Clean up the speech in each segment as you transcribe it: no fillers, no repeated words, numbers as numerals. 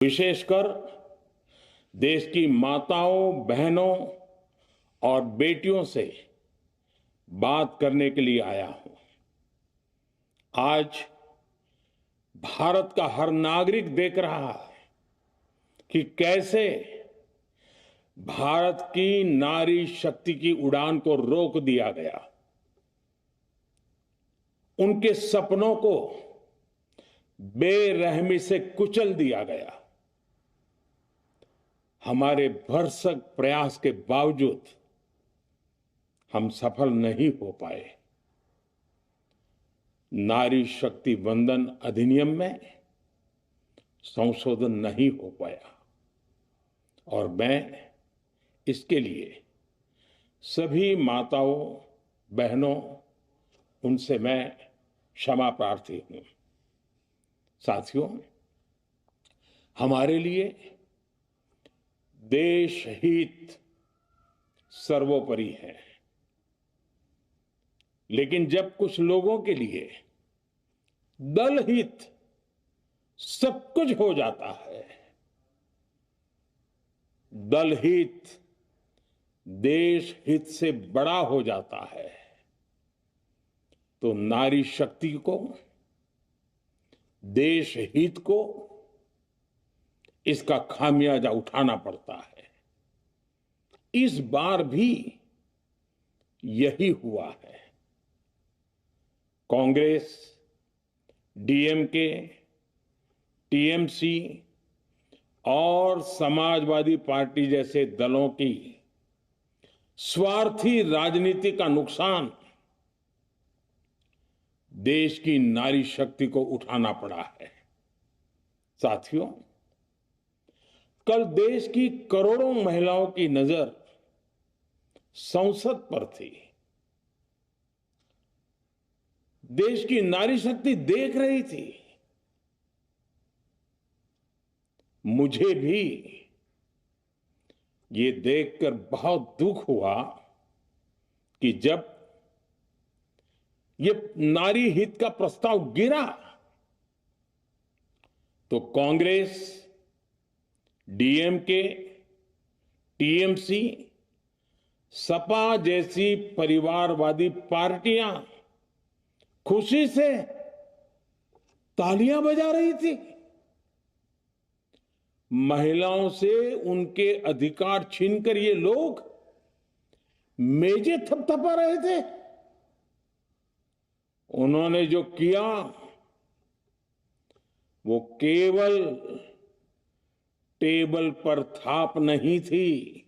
विशेषकर देश की माताओं, बहनों और बेटियों से बात करने के लिए आया हूं। आज भारत का हर नागरिक देख रहा है कि कैसे भारत की नारी शक्ति की उड़ान को रोक दिया गया, उनके सपनों को बेरहमी से कुचल दिया गया। हमारे भरसक प्रयास के बावजूद हम सफल नहीं हो पाए। नारी शक्ति वंदन अधिनियम में संशोधन नहीं हो पाया और मैं इसके लिए सभी माताओं, बहनों, उनसे मैं क्षमा प्रार्थी हूं। साथियों, हमारे लिए देश हित सर्वोपरि है, लेकिन जब कुछ लोगों के लिए दल हित सब कुछ हो जाता है, दल हित देश हित से बड़ा हो जाता है, तो नारी शक्ति को, देश हित को इसका खामियाजा उठाना पड़ता है। इस बार भी यही हुआ है। कांग्रेस, डीएमके, टीएमसी और समाजवादी पार्टी जैसे दलों की स्वार्थी राजनीति का नुकसान देश की नारी शक्ति को उठाना पड़ा है। साथियों, कल देश की करोड़ों महिलाओं की नजर संसद पर थी। देश की नारी शक्ति देख रही थी। मुझे भी ये देखकर बहुत दुख हुआ कि जब ये नारी हित का प्रस्ताव गिरा तो कांग्रेस, डीएमके, टीएमसी, सपा जैसी परिवारवादी पार्टियां खुशी से तालियां बजा रही थी। महिलाओं से उनके अधिकार छीनकर ये लोग मेजें थपथपा रहे थे। उन्होंने जो किया वो केवल टेबल पर थाप नहीं थी,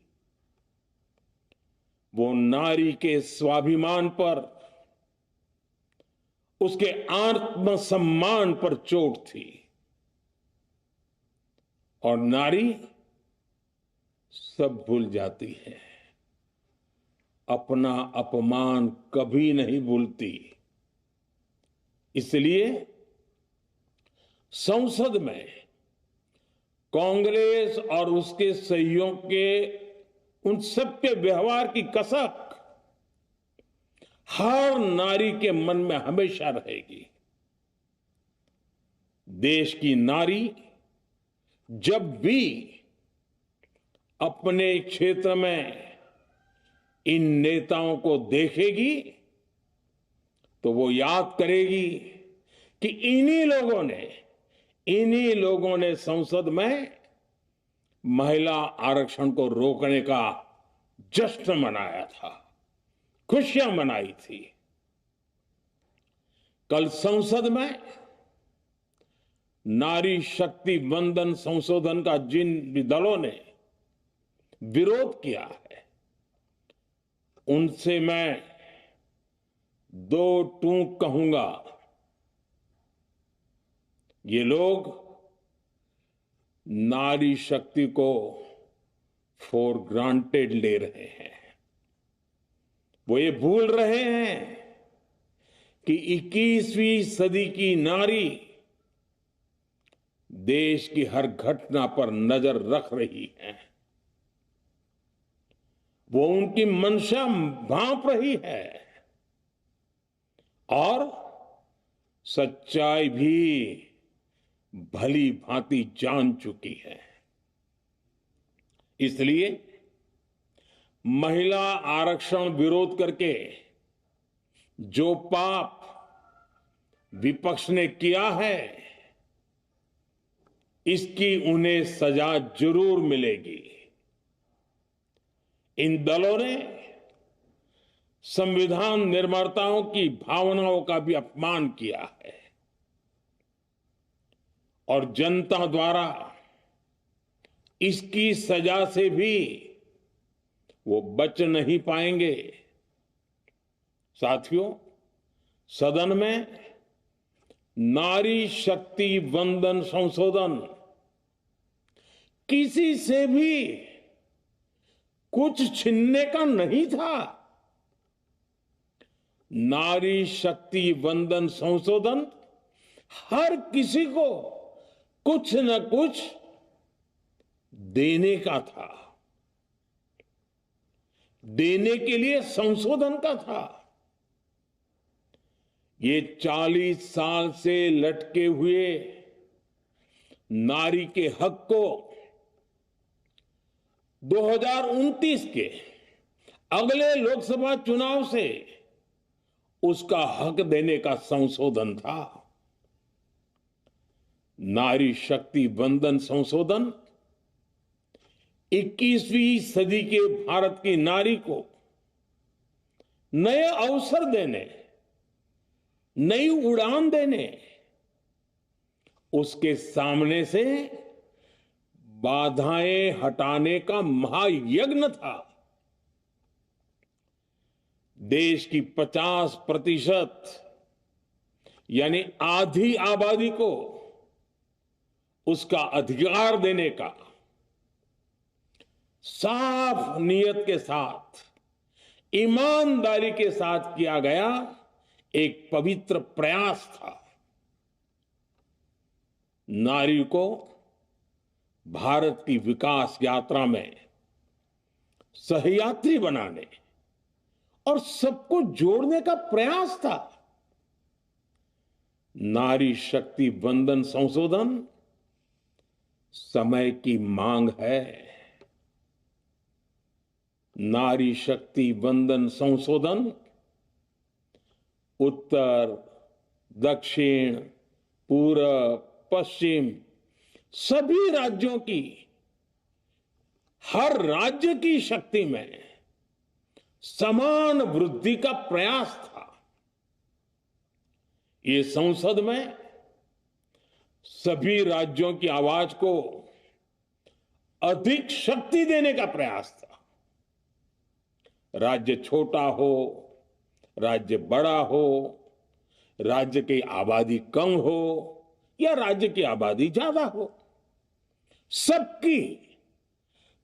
वो नारी के स्वाभिमान पर, उसके आत्मसम्मान पर चोट थी। और नारी सब भूल जाती है, अपना अपमान कभी नहीं भूलती। इसलिए संसद में कांग्रेस और उसके सहयोगियों के उन सबके व्यवहार की कसक हर नारी के मन में हमेशा रहेगी। देश की नारी जब भी अपने क्षेत्र में इन नेताओं को देखेगी तो वो याद करेगी कि इन्हीं लोगों ने संसद में महिला आरक्षण को रोकने का जश्न मनाया था, खुशियां मनाई थी। कल संसद में नारी शक्ति वंदन संशोधन का जिन भी दलों ने विरोध किया है, उनसे मैं दो टूक कहूंगा। ये लोग नारी शक्ति को फॉर ग्रांटेड ले रहे हैं। वो ये भूल रहे हैं कि 21वीं सदी की नारी देश की हर घटना पर नजर रख रही है। वो उनकी मंशा भांप रही है और सच्चाई भी भली भांति जान चुकी है। इसलिए महिला आरक्षण विरोध करके जो पाप विपक्ष ने किया है, इसकी उन्हें सजा जरूर मिलेगी। इन दलों ने संविधान निर्माताओं की भावनाओं का भी अपमान किया है और जनता द्वारा इसकी सजा से भी वो बच नहीं पाएंगे। साथियों, सदन में नारी शक्ति वंदन संशोधन किसी से भी कुछ छीनने का नहीं था। नारी शक्ति वंदन संशोधन हर किसी को कुछ न कुछ देने का था, देने के लिए संशोधन का था। ये 40 साल से लटके हुए नारी के हक को 2029 के अगले लोकसभा चुनाव से उसका हक देने का संशोधन था। नारी शक्ति वंदन संशोधन 21वीं सदी के भारत की नारी को नए अवसर देने, नई उड़ान देने, उसके सामने से बाधाएं हटाने का महायज्ञ था। देश की 50% यानी आधी आबादी को उसका अधिकार देने का साफ नियत के साथ, ईमानदारी के साथ किया गया एक पवित्र प्रयास था। नारी को भारत की विकास यात्रा में सहयात्री बनाने और सबको जोड़ने का प्रयास था। नारी शक्ति वंदन संशोधन समय की मांग है। नारी शक्ति वंदन संशोधन उत्तर, दक्षिण, पूर्व, पश्चिम सभी राज्यों की, हर राज्य की शक्ति में समान वृद्धि का प्रयास था। ये संसद में सभी राज्यों की आवाज को अधिक शक्ति देने का प्रयास था। राज्य छोटा हो, राज्य बड़ा हो, राज्य की आबादी कम हो या राज्य की आबादी ज्यादा हो, सबकी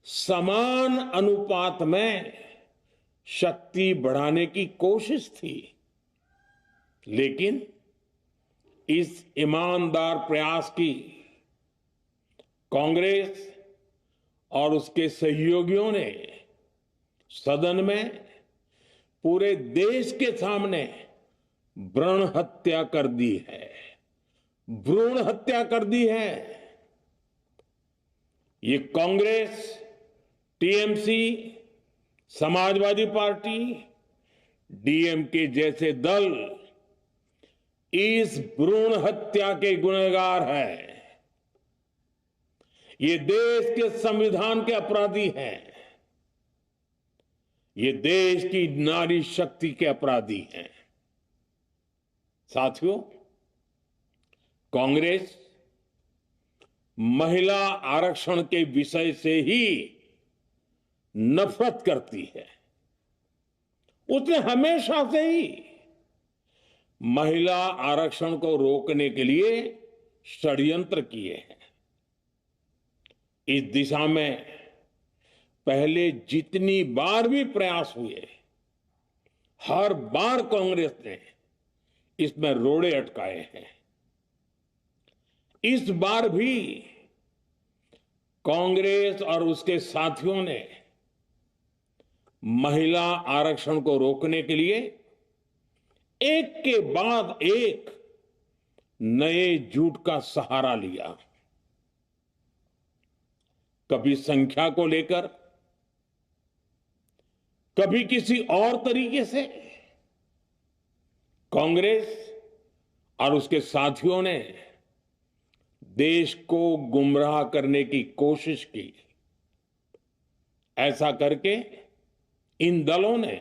समान अनुपात में शक्ति बढ़ाने की कोशिश थी। लेकिन इस ईमानदार प्रयास की कांग्रेस और उसके सहयोगियों ने सदन में पूरे देश के सामने भ्रूण हत्या कर दी है, भ्रूण हत्या कर दी है। ये Congress, TMC, Samajwadi party, DMK जैसे दल इस भ्रूण हत्या के गुनहगार हैं। ये देश के संविधान के अपराधी हैं। ये देश की नारी शक्ति के अपराधी हैं। साथियों, कांग्रेस महिला आरक्षण के विषय से ही नफरत करती है। उसने हमेशा से ही महिला आरक्षण को रोकने के लिए षड्यंत्र किए हैं। इस दिशा में पहले जितनी बार भी प्रयास हुए, हर बार कांग्रेस ने इसमें रोड़े अटकाए हैं। इस बार भी कांग्रेस और उसके साथियों ने महिला आरक्षण को रोकने के लिए एक के बाद एक नए झूठ का सहारा लिया। कभी संख्या को लेकर, कभी किसी और तरीके से कांग्रेस और उसके साथियों ने देश को गुमराह करने की कोशिश की। ऐसा करके इन दलों ने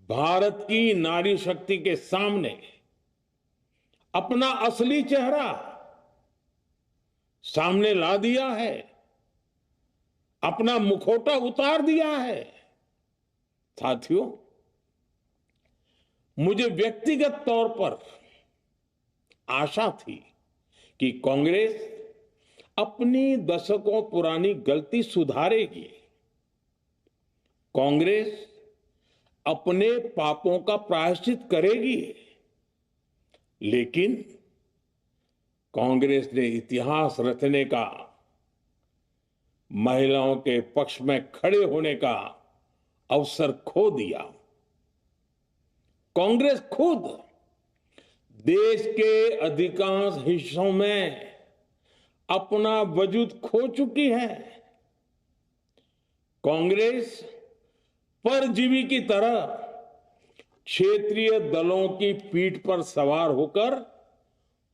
भारत की नारी शक्ति के सामने अपना असली चेहरा सामने ला दिया है, अपना मुखौटा उतार दिया है। साथियों, मुझे व्यक्तिगत तौर पर आशा थी कि कांग्रेस अपनी दशकों पुरानी गलती सुधारेगी। कांग्रेस अपने पापों का प्रायश्चित करेगी। लेकिन कांग्रेस ने इतिहास रचने का, महिलाओं के पक्ष में खड़े होने का अवसर खो दिया। कांग्रेस खुद देश के अधिकांश हिस्सों में अपना वजूद खो चुकी है। कांग्रेस परजीवी की तरह क्षेत्रीय दलों की पीठ पर सवार होकर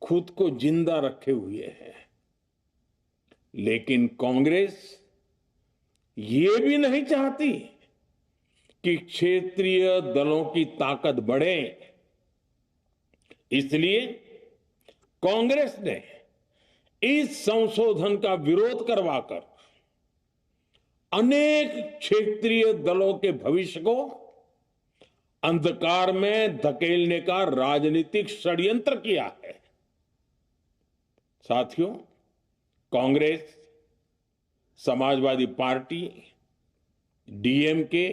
खुद को जिंदा रखे हुए है। लेकिन कांग्रेस ये भी नहीं चाहती कि क्षेत्रीय दलों की ताकत बढ़े। इसलिए कांग्रेस ने इस संशोधन का विरोध करवाकर अनेक क्षेत्रीय दलों के भविष्य को अंधकार में धकेलने का राजनीतिक षड्यंत्र किया है। साथियों, Congress, Samajwadi party, DMK,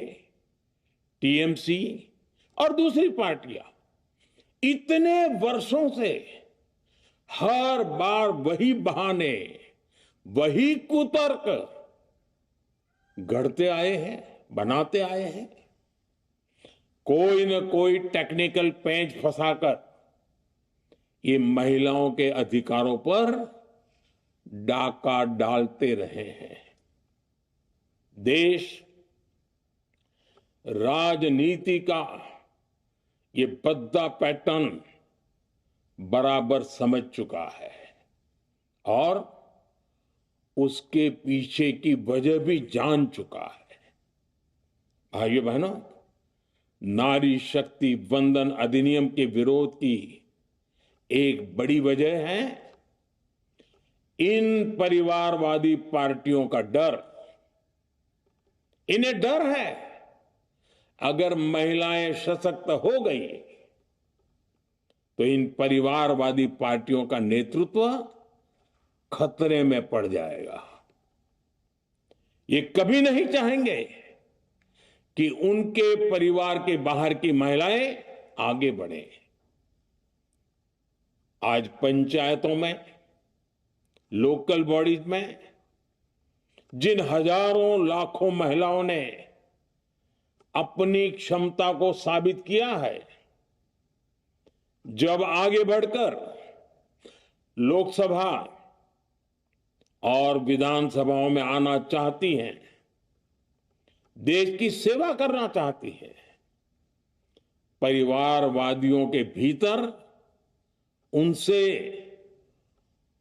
TMC और दूसरी पार्टियां इतने वर्षों से हर बार वही बहाने, वही कुतर्क गढ़ते आए हैं, बनाते आए हैं। कोई न कोई टेक्निकल पेंच फंसाकर ये महिलाओं के अधिकारों पर डाका डालते रहे हैं। देश राजनीति का ये भद्दा पैटर्न बराबर समझ चुका है और उसके पीछे की वजह भी जान चुका है। भाइयों बहनों, नारी शक्ति वंदन अधिनियम के विरोध की एक बड़ी वजह है इन परिवारवादी पार्टियों का डर। इन्हें डर है अगर महिलाएं सशक्त हो गई तो इन परिवारवादी पार्टियों का नेतृत्व खतरे में पड़ जाएगा। ये कभी नहीं चाहेंगे कि उनके परिवार के बाहर की महिलाएं आगे बढ़े। आज पंचायतों में, लोकल बॉडीज में जिन हजारों लाखों महिलाओं ने अपनी क्षमता को साबित किया है, जब आगे बढ़कर लोकसभा और विधानसभाओं में आना चाहती हैं, देश की सेवा करना चाहती हैं, परिवारवादियों के भीतर उनसे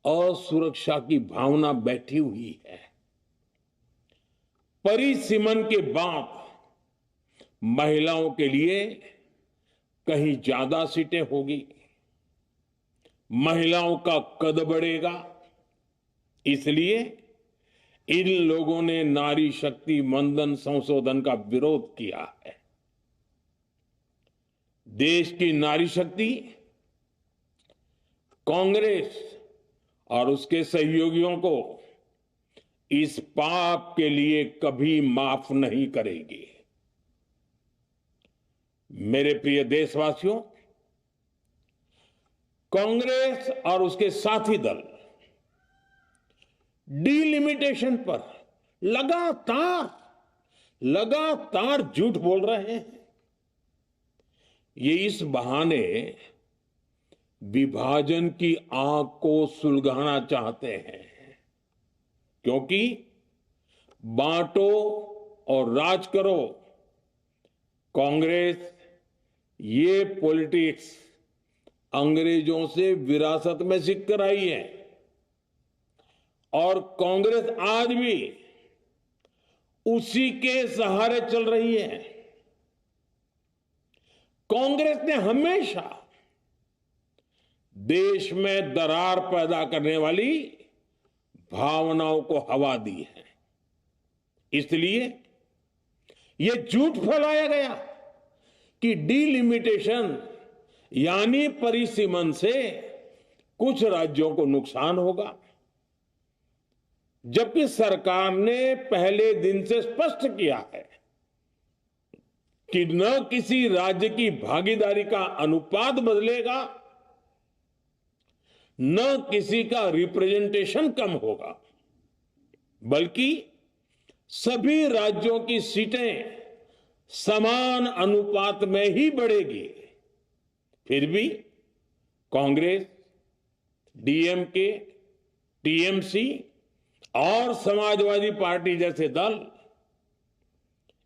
असुरक्षा की भावना बैठी हुई है। परिसीमन के बाद महिलाओं के लिए कहीं ज्यादा सीटें होगी, महिलाओं का कद बढ़ेगा। इसलिए इन लोगों ने नारी शक्ति वंदन संशोधन का विरोध किया है। देश की नारी शक्ति कांग्रेस और उसके सहयोगियों को इस पाप के लिए कभी माफ नहीं करेगी। मेरे प्रिय देशवासियों, कांग्रेस और उसके साथी दल डिलिमिटेशन पर लगातार झूठ बोल रहे हैं। ये इस बहाने विभाजन की आग को सुलगाना चाहते हैं, क्योंकि बांटो और राज करो, कांग्रेस ये पॉलिटिक्स अंग्रेजों से विरासत में सीख कर आई है और कांग्रेस आज भी उसी के सहारे चल रही है। कांग्रेस ने हमेशा देश में दरार पैदा करने वाली भावनाओं को हवा दी है। इसलिए यह झूठ फैलाया गया कि डीलिमिटेशन यानी परिसीमन से कुछ राज्यों को नुकसान होगा, जबकि सरकार ने पहले दिन से स्पष्ट किया है कि न किसी राज्य की भागीदारी का अनुपात बदलेगा, न किसी का रिप्रेजेंटेशन कम होगा, बल्कि सभी राज्यों की सीटें समान अनुपात में ही बढ़ेगी। फिर भी कांग्रेस, डीएमके, टीएमसी और समाजवादी पार्टी जैसे दल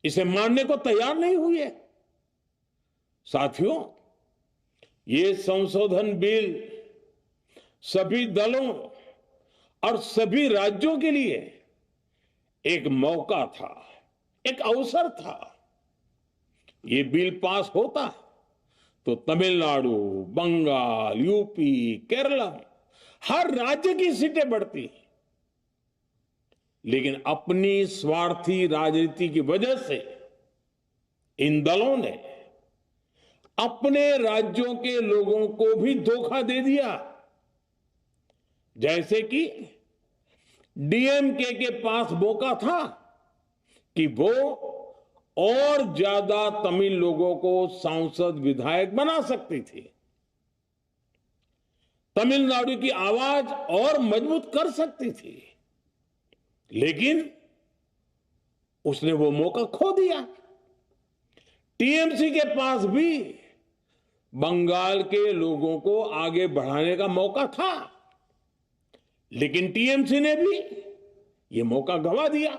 इसे मानने को तैयार नहीं हुए। साथियों, ये संशोधन बिल सभी दलों और सभी राज्यों के लिए एक मौका था, एक अवसर था। ये बिल पास होता तो तमिलनाडु, बंगाल, यूपी, केरला हर राज्य की सीटें बढ़ती, लेकिन अपनी स्वार्थी राजनीति की वजह से इन दलों ने अपने राज्यों के लोगों को भी धोखा दे दिया। जैसे कि डीएमके के पास मौका था कि वो और ज्यादा तमिल लोगों को सांसद विधायक बना सकती थी, तमिलनाडु की आवाज और मजबूत कर सकती थी, लेकिन उसने वो मौका खो दिया। टीएमसी के पास भी बंगाल के लोगों को आगे बढ़ाने का मौका था, लेकिन टीएमसी ने भी ये मौका गंवा दिया।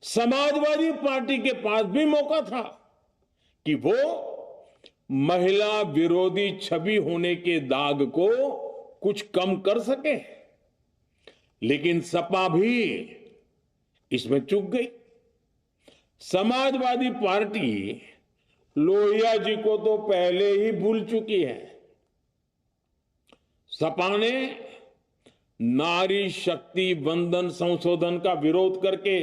समाजवादी पार्टी के पास भी मौका था कि वो महिला विरोधी छवि होने के दाग को कुछ कम कर सके, लेकिन सपा भी इसमें चूक गई। समाजवादी पार्टी लोहिया जी को तो पहले ही भूल चुकी है। सपा ने नारी शक्ति वंदन संशोधन का विरोध करके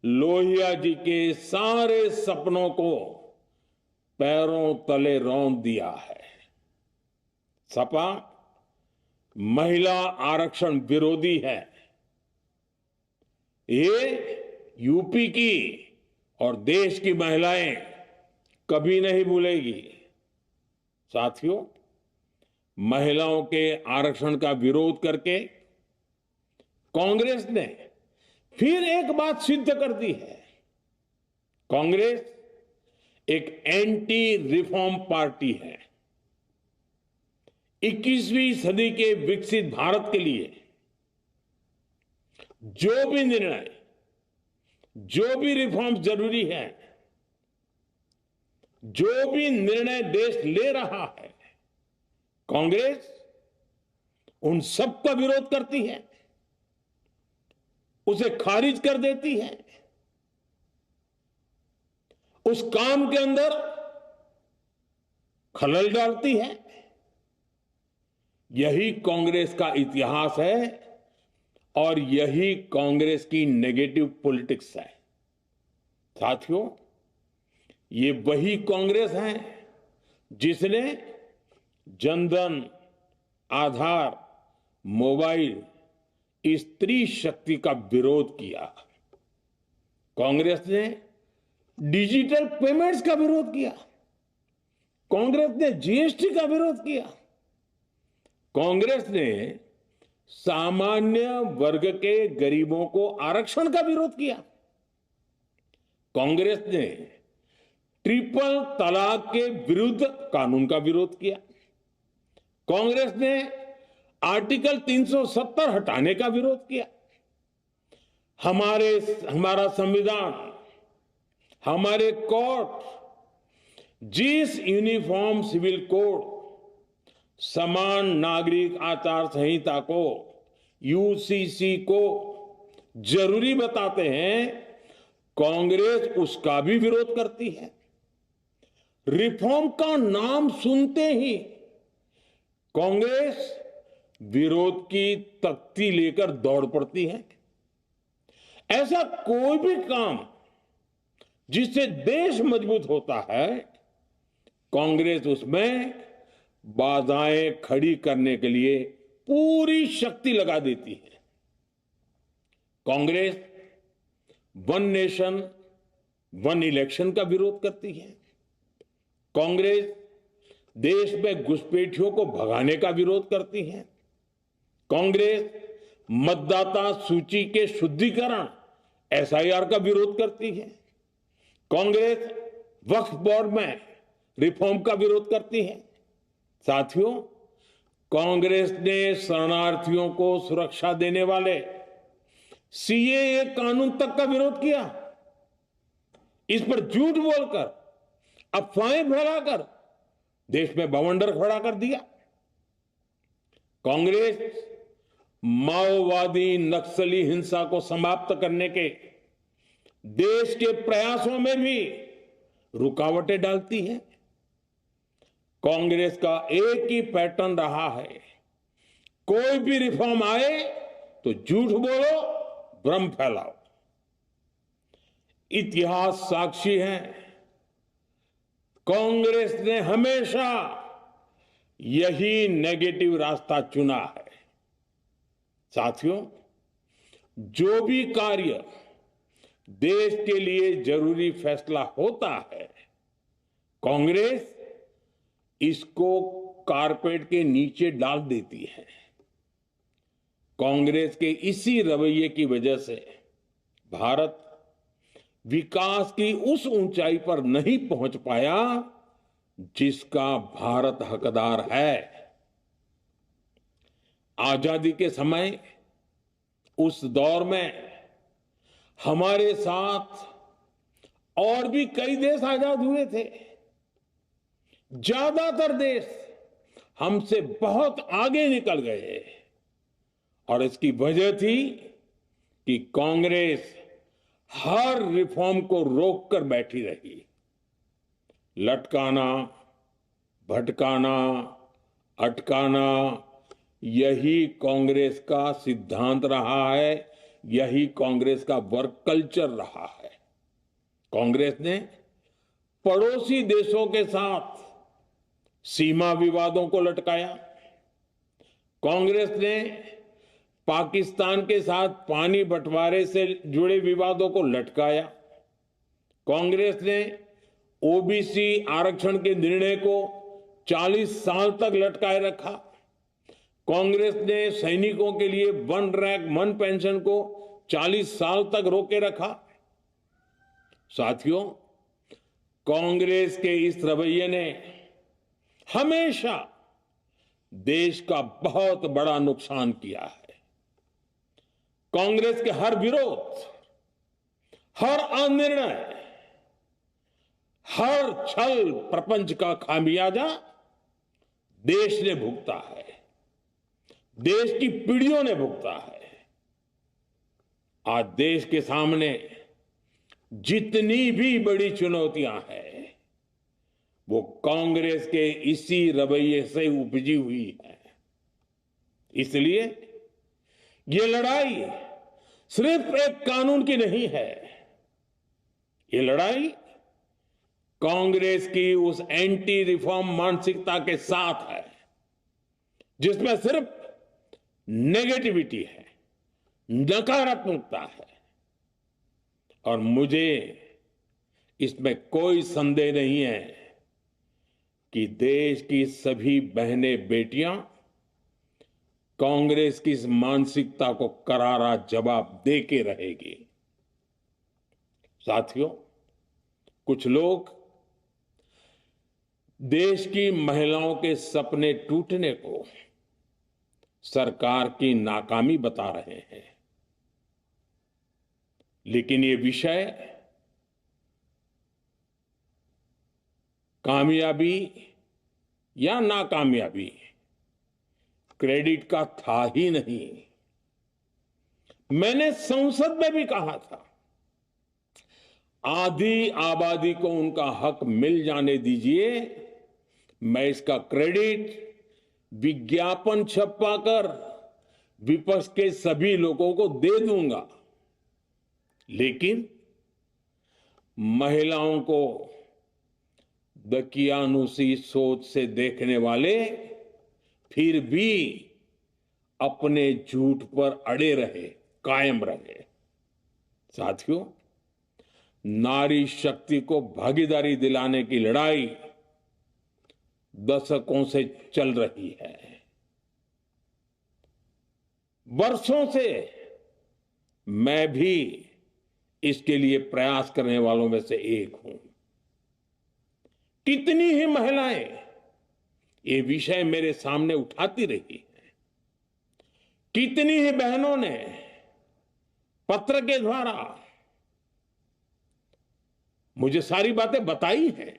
लोहिया जी के सारे सपनों को पैरों तले रौंद दिया है। सपा महिला आरक्षण विरोधी है। ये यूपी की और देश की महिलाएं कभी नहीं भूलेगी। साथियों, महिलाओं के आरक्षण का विरोध करके कांग्रेस ने फिर एक बात सिद्ध कर दी है। कांग्रेस एक एंटी रिफॉर्म पार्टी है। 21वीं सदी के विकसित भारत के लिए जो भी निर्णय, जो भी रिफॉर्म जरूरी है, जो भी निर्णय देश ले रहा है, कांग्रेस उन सब का विरोध करती है, उसे खारिज कर देती है, उस काम के अंदर खलल डालती है। यही कांग्रेस का इतिहास है और यही कांग्रेस की नेगेटिव पॉलिटिक्स है। साथियों, ये वही कांग्रेस है जिसने जनधन, आधार, मोबाइल, स्त्री शक्ति का विरोध किया। कांग्रेस ने डिजिटल पेमेंट्स का विरोध किया। कांग्रेस ने जीएसटी का विरोध किया। कांग्रेस ने सामान्य वर्ग के गरीबों को आरक्षण का विरोध किया। कांग्रेस ने ट्रिपल तलाक के विरुद्ध कानून का विरोध किया। कांग्रेस ने आर्टिकल 370 हटाने का विरोध किया। हमारा संविधान, हमारे कोर्ट जिस यूनिफॉर्म सिविल कोड, समान नागरिक आचार संहिता को, यूसीसी को जरूरी बताते हैं, कांग्रेस उसका भी विरोध करती है। रिफॉर्म का नाम सुनते ही कांग्रेस विरोध की तख्ती लेकर दौड़ पड़ती है। ऐसा कोई भी काम जिससे देश मजबूत होता है, कांग्रेस उसमें बाधाएं खड़ी करने के लिए पूरी शक्ति लगा देती है। Congress one nation one election का विरोध करती है। कांग्रेस देश में घुसपैठियों को भगाने का विरोध करती है। कांग्रेस मतदाता सूची के शुद्धिकरण एसआईआर का विरोध करती है। कांग्रेस वक्फ बोर्ड में रिफॉर्म का विरोध करती है। साथियों, कांग्रेस ने शरणार्थियों को सुरक्षा देने वाले सीएए कानून तक का विरोध किया। इस पर झूठ बोलकर, अफवाहें फैलाकर देश में बवंडर खड़ा कर दिया। कांग्रेस माओवादी नक्सली हिंसा को समाप्त करने के देश के प्रयासों में भी रुकावटें डालती है। कांग्रेस का एक ही पैटर्न रहा है, कोई भी रिफॉर्म आए तो झूठ बोलो, भ्रम फैलाओ। इतिहास साक्षी है, कांग्रेस ने हमेशा यही नेगेटिव रास्ता चुना है। साथियों, जो भी कार्य देश के लिए जरूरी फैसला होता है, कांग्रेस इसको कारपेट के नीचे डाल देती है। कांग्रेस के इसी रवैये की वजह से भारत विकास की उस ऊंचाई पर नहीं पहुंच पाया जिसका भारत हकदार है। आजादी के समय उस दौर में हमारे साथ और भी कई देश आजाद हुए थे। ज्यादातर देश हमसे बहुत आगे निकल गए और इसकी वजह थी कि कांग्रेस हर रिफॉर्म को रोककर बैठी रही। लटकाना, भटकाना, अटकाना, यही कांग्रेस का सिद्धांत रहा है, यही कांग्रेस का वर्क कल्चर रहा है। कांग्रेस ने पड़ोसी देशों के साथ सीमा विवादों को लटकाया। कांग्रेस ने पाकिस्तान के साथ पानी बंटवारे से जुड़े विवादों को लटकाया। कांग्रेस ने ओबीसी आरक्षण के निर्णय को 40 साल तक लटकाए रखा। कांग्रेस ने सैनिकों के लिए वन रैंक वन पेंशन को 40 साल तक रोके रखा। साथियों, कांग्रेस के इस रवैये ने हमेशा देश का बहुत बड़ा नुकसान किया है। कांग्रेस के हर विरोध, हर अनिर्णय, हर छल प्रपंच का खामियाजा देश ने भुगता है, देश की पीढ़ियों ने भुगता है। आज देश के सामने जितनी भी बड़ी चुनौतियां हैं, वो कांग्रेस के इसी रवैये से उपजी हुई है। इसलिए ये लड़ाई सिर्फ एक कानून की नहीं है, ये लड़ाई कांग्रेस की उस एंटी रिफॉर्म मानसिकता के साथ है जिसमें सिर्फ नेगेटिविटी है, नकारात्मकता है। और मुझे इसमें कोई संदेह नहीं है कि देश की सभी बहनें बेटियां कांग्रेस की इस मानसिकता को करारा जवाब दे के रहेगी। साथियों, कुछ लोग देश की महिलाओं के सपने टूटने को सरकार की नाकामी बता रहे हैं। लेकिन ये विषय कामयाबी या नाकामयाबी क्रेडिट का था ही नहीं। मैंने संसद में भी कहा था, आधी आबादी को उनका हक मिल जाने दीजिए, मैं इसका क्रेडिट विज्ञापन छपवाकर विपक्ष के सभी लोगों को दे दूंगा। लेकिन महिलाओं को दकियानुसी सोच से देखने वाले फिर भी अपने झूठ पर अड़े रहे, कायम रहे। साथियों, नारी शक्ति को भागीदारी दिलाने की लड़ाई दशकों से चल रही है। वर्षों से मैं भी इसके लिए प्रयास करने वालों में से एक हूं। कितनी ही महिलाएं ये विषय मेरे सामने उठाती रही हैं। कितनी ही बहनों ने पत्र के द्वारा मुझे सारी बातें बताई हैं।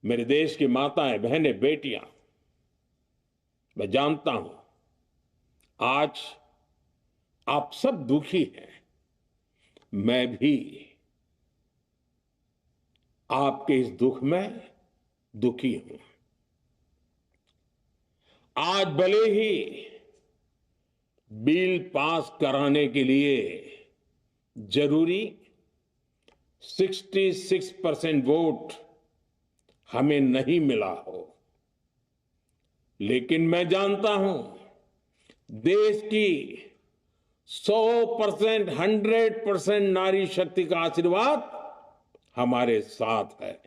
मेरे देश की माताएं, बहनें, बेटियां, मैं जानता हूं आज आप सब दुखी हैं। मैं भी आपके इस दुख में दुखी हूं। आज भले ही बिल पास कराने के लिए जरूरी 66% वोट हमें नहीं मिला हो, लेकिन मैं जानता हूं देश की 100%, 100% नारी शक्ति का आशीर्वाद हमारे साथ है।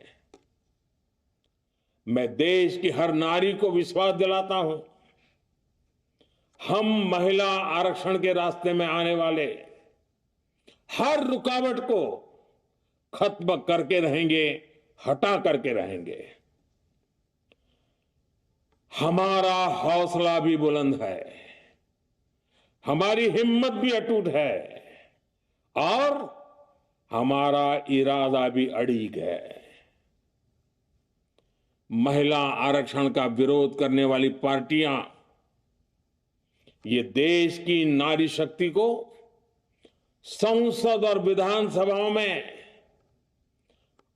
मैं देश की हर नारी को विश्वास दिलाता हूं, हम महिला आरक्षण के रास्ते में आने वाले हर रुकावट को खत्म करके रहेंगे, हटा करके रहेंगे। हमारा हौसला भी बुलंद है, हमारी हिम्मत भी अटूट है और हमारा इरादा भी अड़िग है। महिला आरक्षण का विरोध करने वाली पार्टियां ये देश की नारी शक्ति को संसद और विधानसभाओं में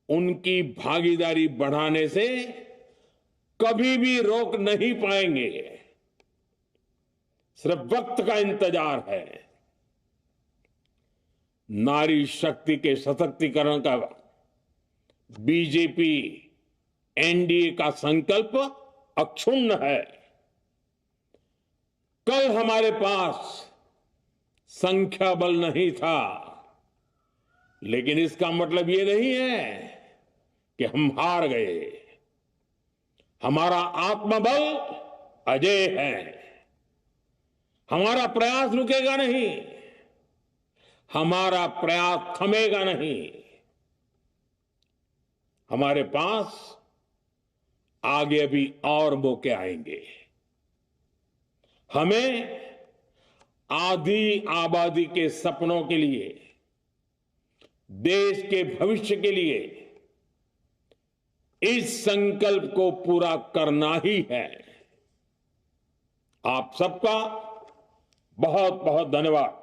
उनकी भागीदारी बढ़ाने से कभी भी रोक नहीं पाएंगे। सिर्फ वक्त का इंतजार है। नारी शक्ति के सशक्तिकरण का बीजेपी एनडीए का संकल्प अक्षुण्ण है। कल हमारे पास संख्या बल नहीं था, लेकिन इसका मतलब ये नहीं है कि हम हार गए। हमारा आत्मबल अजेय है। हमारा प्रयास रुकेगा नहीं, हमारा प्रयास थमेगा नहीं। हमारे पास आगे भी और मौके आएंगे। हमें आधी आबादी के सपनों के लिए, देश के भविष्य के लिए इस संकल्प को पूरा करना ही है। आप सबका बहुत बहुत धन्यवाद।